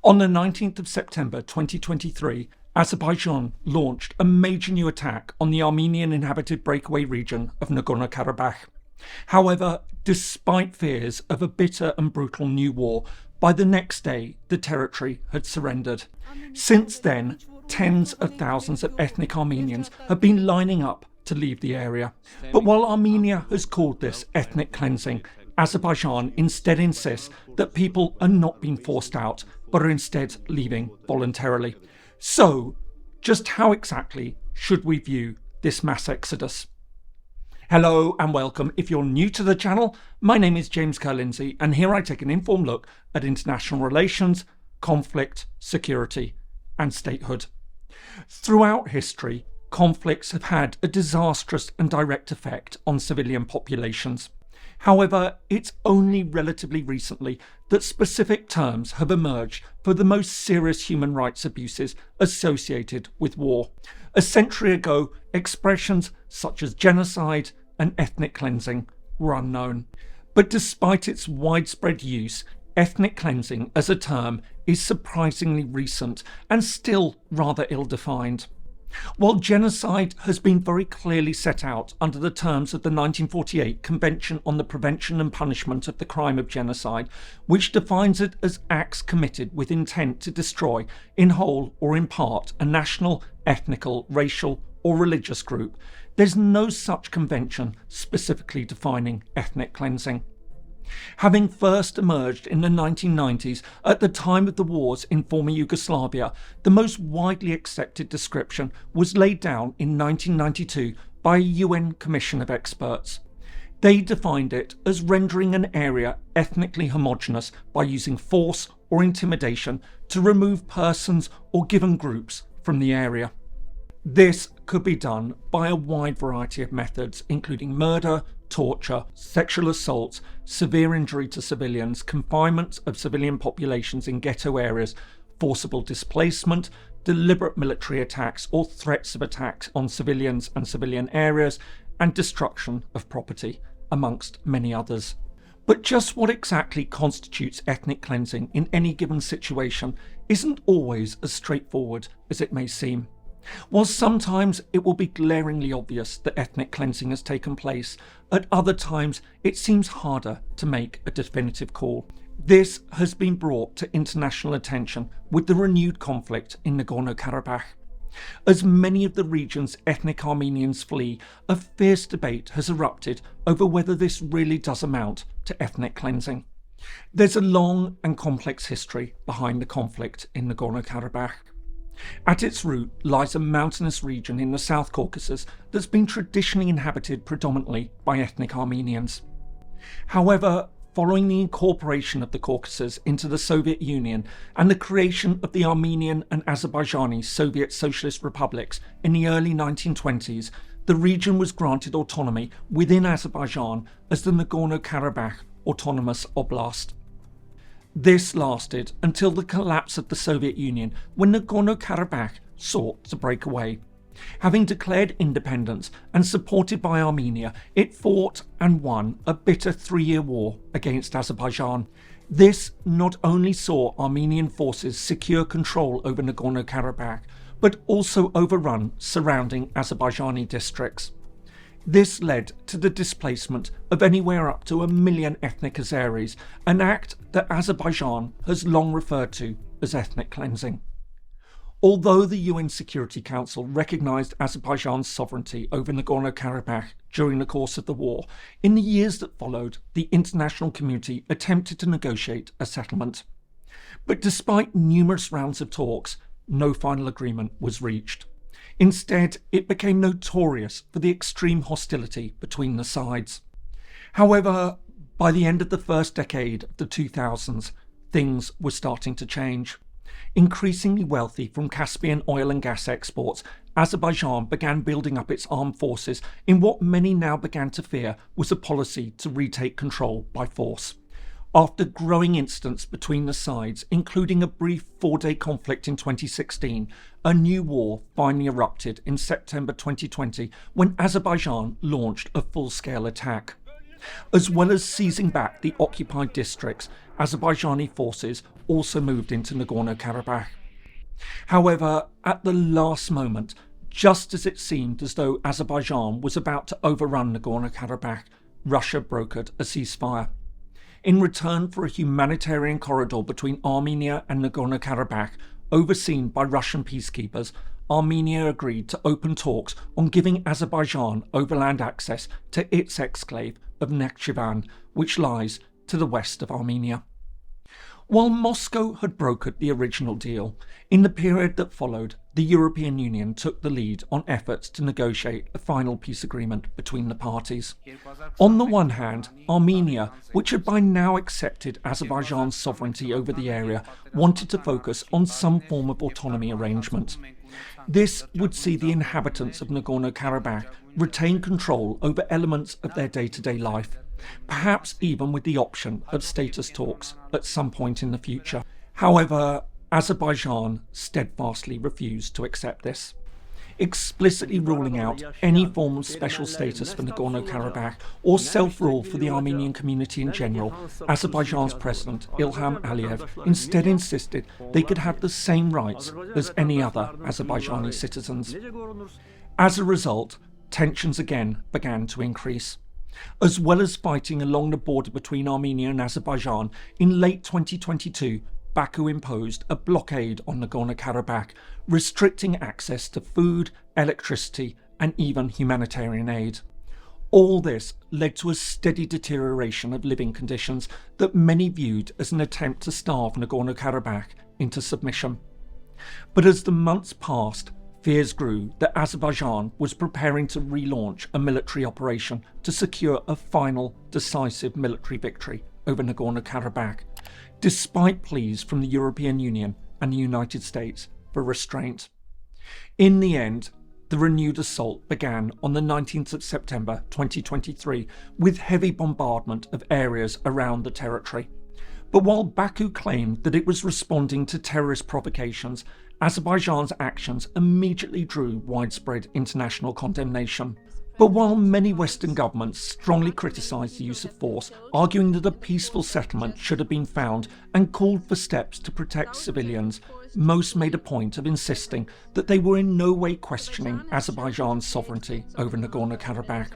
On the 19th of September 2023, Azerbaijan launched a major new attack on the Armenian-inhabited breakaway region of Nagorno-Karabakh. However, despite fears of a bitter and brutal new war, by the next day the territory had surrendered. Since then, tens of thousands of ethnic Armenians have been lining up to leave the area. But while Armenia has called this ethnic cleansing, Azerbaijan instead insists that people are not being forced out, but are instead leaving voluntarily. So, just how exactly should we view this mass exodus? Hello and welcome. If you're new to the channel, my name is James Kerr-Lindsay, and here I take an informed look at international relations, conflict, security, and statehood. Throughout history, conflicts have had a disastrous and direct effect on civilian populations. However, it's only relatively recently that specific terms have emerged for the most serious human rights abuses associated with war. A century ago, expressions such as genocide and ethnic cleansing were unknown. But despite its widespread use, ethnic cleansing as a term is surprisingly recent and still rather ill-defined. While genocide has been very clearly set out under the terms of the 1948 Convention on the Prevention and Punishment of the Crime of Genocide, which defines it as acts committed with intent to destroy, in whole or in part, a national, ethnical, racial or religious group, there's no such convention specifically defining ethnic cleansing. Having first emerged in the 1990s at the time of the wars in former Yugoslavia, the most widely accepted description was laid down in 1992 by a UN commission of experts. They defined it as rendering an area ethnically homogeneous by using force or intimidation to remove persons or given groups from the area. This could be done by a wide variety of methods, including murder, torture, sexual assault, severe injury to civilians, confinement of civilian populations in ghetto areas, forcible displacement, deliberate military attacks or threats of attacks on civilians and civilian areas, and destruction of property, amongst many others. But just what exactly constitutes ethnic cleansing in any given situation isn't always as straightforward as it may seem. While sometimes it will be glaringly obvious that ethnic cleansing has taken place, at other times it seems harder to make a definitive call. This has been brought to international attention with the renewed conflict in Nagorno-Karabakh. As many of the region's ethnic Armenians flee, a fierce debate has erupted over whether this really does amount to ethnic cleansing. There's a long and complex history behind the conflict in Nagorno-Karabakh. At its root lies a mountainous region in the South Caucasus that's been traditionally inhabited predominantly by ethnic Armenians. However, following the incorporation of the Caucasus into the Soviet Union and the creation of the Armenian and Azerbaijani Soviet Socialist Republics in the early 1920s, the region was granted autonomy within Azerbaijan as the Nagorno-Karabakh Autonomous Oblast. This lasted until the collapse of the Soviet Union, when Nagorno-Karabakh sought to break away. Having declared independence and supported by Armenia, it fought and won a bitter 3-year war against Azerbaijan. This not only saw Armenian forces secure control over Nagorno-Karabakh, but also overrun surrounding Azerbaijani districts. This led to the displacement of anywhere up to 1 million ethnic Azeris, an act that Azerbaijan has long referred to as ethnic cleansing. Although the UN Security Council recognised Azerbaijan's sovereignty over Nagorno-Karabakh during the course of the war, in the years that followed, the international community attempted to negotiate a settlement. But despite numerous rounds of talks, no final agreement was reached. Instead, it became notorious for the extreme hostility between the sides. However, by the end of the first decade of the 2000s, things were starting to change. Increasingly wealthy from Caspian oil and gas exports, Azerbaijan began building up its armed forces in what many now began to fear was a policy to retake control by force. After growing incidents between the sides, including a brief 4-day conflict in 2016, a new war finally erupted in September 2020 when Azerbaijan launched a full-scale attack. As well as seizing back the occupied districts, Azerbaijani forces also moved into Nagorno-Karabakh. However, at the last moment, just as it seemed as though Azerbaijan was about to overrun Nagorno-Karabakh, Russia brokered a ceasefire. In return for a humanitarian corridor between Armenia and Nagorno-Karabakh, overseen by Russian peacekeepers, Armenia agreed to open talks on giving Azerbaijan overland access to its exclave of Nakhchivan, which lies to the west of Armenia. While Moscow had brokered the original deal, in the period that followed, the European Union took the lead on efforts to negotiate a final peace agreement between the parties. On the one hand, Armenia, which had by now accepted Azerbaijan's sovereignty over the area, wanted to focus on some form of autonomy arrangement. This would see the inhabitants of Nagorno-Karabakh retain control over elements of their day-to-day life, perhaps even with the option of status talks at some point in the future. However, Azerbaijan steadfastly refused to accept this, explicitly ruling out any form of special status for Nagorno-Karabakh or self-rule for the Armenian community in general. Azerbaijan's president, Ilham Aliyev, instead insisted they could have the same rights as any other Azerbaijani citizens. As a result, tensions again began to increase. As well as fighting along the border between Armenia and Azerbaijan, in late 2022, Baku imposed a blockade on Nagorno-Karabakh, restricting access to food, electricity, and even humanitarian aid. All this led to a steady deterioration of living conditions that many viewed as an attempt to starve Nagorno-Karabakh into submission. But as the months passed, fears grew that Azerbaijan was preparing to relaunch a military operation to secure a final, decisive military victory over Nagorno-Karabakh, despite pleas from the European Union and the United States for restraint. In the end, the renewed assault began on the 19th of September 2023 with heavy bombardment of areas around the territory. But while Baku claimed that it was responding to terrorist provocations, Azerbaijan's actions immediately drew widespread international condemnation. But while many Western governments strongly criticised the use of force, arguing that a peaceful settlement should have been found and called for steps to protect civilians, most made a point of insisting that they were in no way questioning Azerbaijan's sovereignty over Nagorno-Karabakh.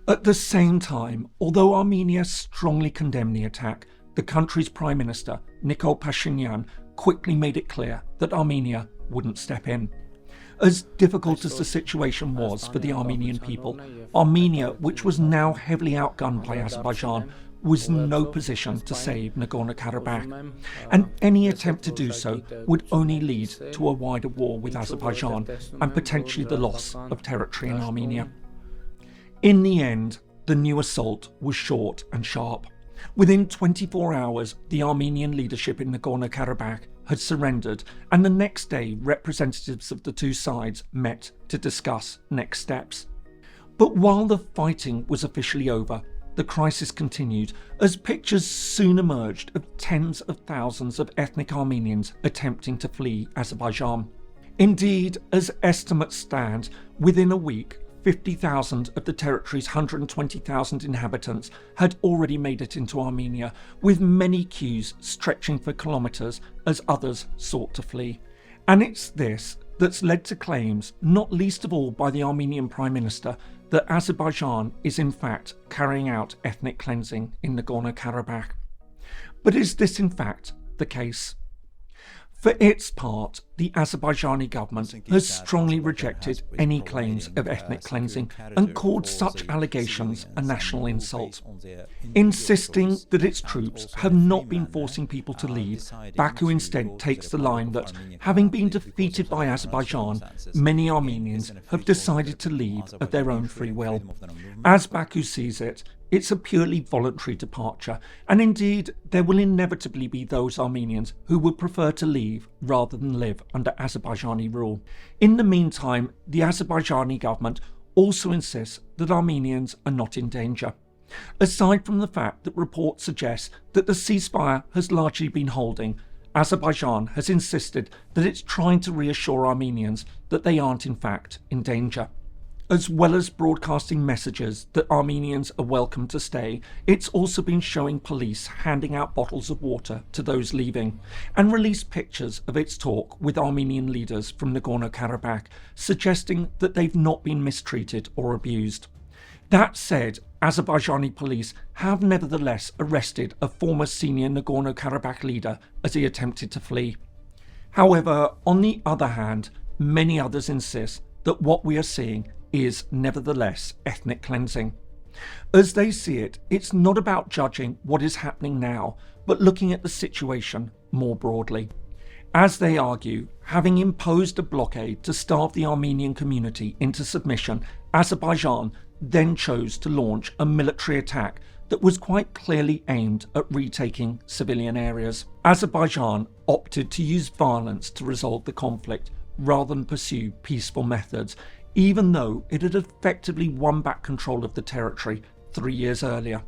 At the same time, although Armenia strongly condemned the attack, the country's Prime Minister, Nikol Pashinyan, quickly made it clear that Armenia wouldn't step in. As difficult as the situation was for the Armenian people, Armenia, which was now heavily outgunned by Azerbaijan, was in no position to save Nagorno-Karabakh, and any attempt to do so would only lead to a wider war with Azerbaijan and potentially the loss of territory in Armenia. In the end, the new assault was short and sharp. Within 24 hours, the Armenian leadership in Nagorno-Karabakh had surrendered, and the next day representatives of the two sides met to discuss next steps. But while the fighting was officially over, the crisis continued as pictures soon emerged of tens of thousands of ethnic Armenians attempting to flee Azerbaijan. Indeed, as estimates stand, within a week, 50,000 of the territory's 120,000 inhabitants had already made it into Armenia, with many queues stretching for kilometres as others sought to flee. And it's this that's led to claims, not least of all by the Armenian Prime Minister, that Azerbaijan is in fact carrying out ethnic cleansing in Nagorno-Karabakh. But is this in fact the case? For its part, the Azerbaijani government has strongly rejected any claims of ethnic cleansing and called such allegations a national insult. Insisting that its troops have not been forcing people to leave, Baku instead takes the line that, having been defeated by Azerbaijan, many Armenians have decided to leave of their own free will. As Baku sees it, it's a purely voluntary departure, and indeed there will inevitably be those Armenians who would prefer to leave rather than live under Azerbaijani rule. In the meantime, the Azerbaijani government also insists that Armenians are not in danger. Aside from the fact that reports suggest that the ceasefire has largely been holding, Azerbaijan has insisted that it's trying to reassure Armenians that they aren't in fact in danger. As well as broadcasting messages that Armenians are welcome to stay, it's also been showing police handing out bottles of water to those leaving, and released pictures of its talk with Armenian leaders from Nagorno-Karabakh, suggesting that they've not been mistreated or abused. That said, Azerbaijani police have nevertheless arrested a former senior Nagorno-Karabakh leader as he attempted to flee. However, on the other hand, many others insist that what we are seeing is nevertheless ethnic cleansing. As they see it, it's not about judging what is happening now, but looking at the situation more broadly. As they argue, having imposed a blockade to starve the Armenian community into submission, Azerbaijan then chose to launch a military attack that was quite clearly aimed at retaking civilian areas. Azerbaijan opted to use violence to resolve the conflict rather than pursue peaceful methods, even though it had effectively won back control of the territory 3 years earlier.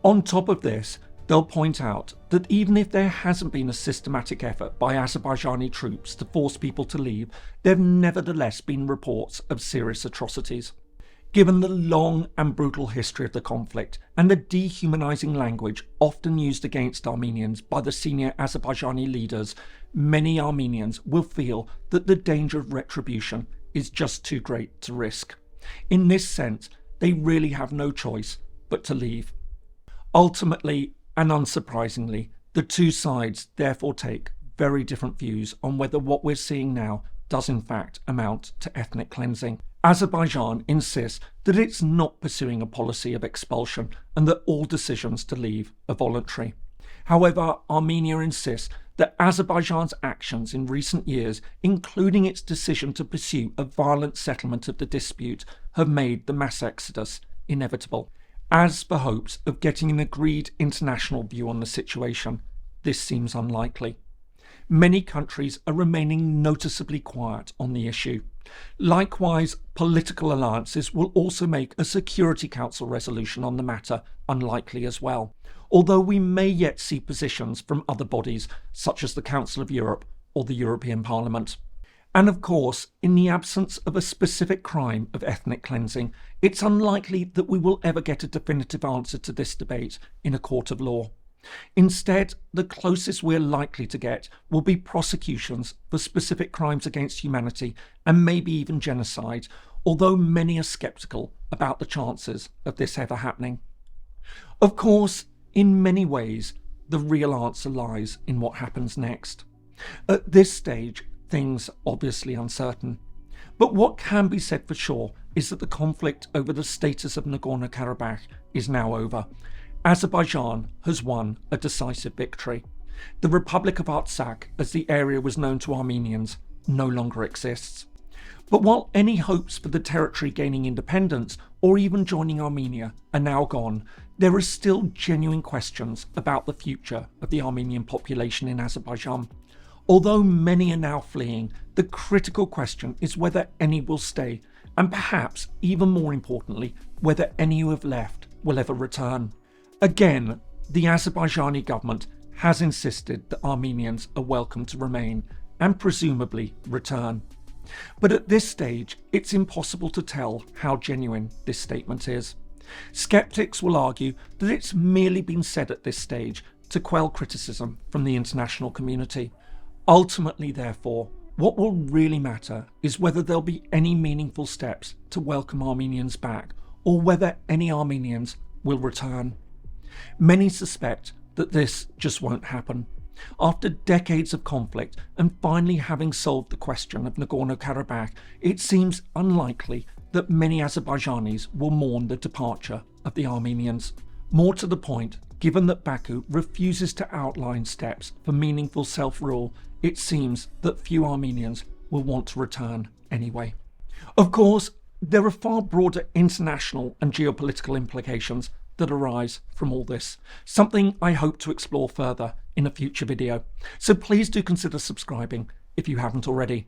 On top of this, they'll point out that even if there hasn't been a systematic effort by Azerbaijani troops to force people to leave, there have nevertheless been reports of serious atrocities. Given the long and brutal history of the conflict and the dehumanizing language often used against Armenians by the senior Azerbaijani leaders, many Armenians will feel that the danger of retribution is just too great to risk. In this sense, they really have no choice but to leave. Ultimately, and unsurprisingly, the two sides therefore take very different views on whether what we're seeing now does in fact amount to ethnic cleansing. Azerbaijan insists that it's not pursuing a policy of expulsion and that all decisions to leave are voluntary. However, Armenia insists that Azerbaijan's actions in recent years, including its decision to pursue a violent settlement of the dispute, have made the mass exodus inevitable. As for hopes of getting an agreed international view on the situation, this seems unlikely. Many countries are remaining noticeably quiet on the issue. Likewise, political alliances will also make a Security Council resolution on the matter unlikely as well, although we may yet see positions from other bodies such as the Council of Europe or the European Parliament. And of course, in the absence of a specific crime of ethnic cleansing, it's unlikely that we will ever get a definitive answer to this debate in a court of law. Instead, the closest we're likely to get will be prosecutions for specific crimes against humanity and maybe even genocide, although many are sceptical about the chances of this ever happening. Of course, in many ways, the real answer lies in what happens next. At this stage, things are obviously uncertain. But what can be said for sure is that the conflict over the status of Nagorno-Karabakh is now over. Azerbaijan has won a decisive victory. The Republic of Artsakh, as the area was known to Armenians, no longer exists. But while any hopes for the territory gaining independence or even joining Armenia are now gone, there are still genuine questions about the future of the Armenian population in Azerbaijan. Although many are now fleeing, the critical question is whether any will stay, and perhaps even more importantly, whether any who have left will ever return. Again, the Azerbaijani government has insisted that Armenians are welcome to remain and presumably return. But at this stage, it's impossible to tell how genuine this statement is. Skeptics will argue that it's merely been said at this stage to quell criticism from the international community. Ultimately, therefore, what will really matter is whether there'll be any meaningful steps to welcome Armenians back, or whether any Armenians will return. Many suspect that this just won't happen. After decades of conflict and finally having solved the question of Nagorno-Karabakh, it seems unlikely that many Azerbaijanis will mourn the departure of the Armenians. More to the point, given that Baku refuses to outline steps for meaningful self-rule, it seems that few Armenians will want to return anyway. Of course, there are far broader international and geopolitical implications that arise from all this, something I hope to explore further in a future video. So please do consider subscribing if you haven't already.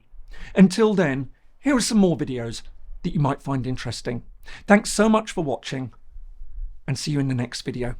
Until then, here are some more videos that you might find interesting. Thanks so much for watching, and see you in the next video.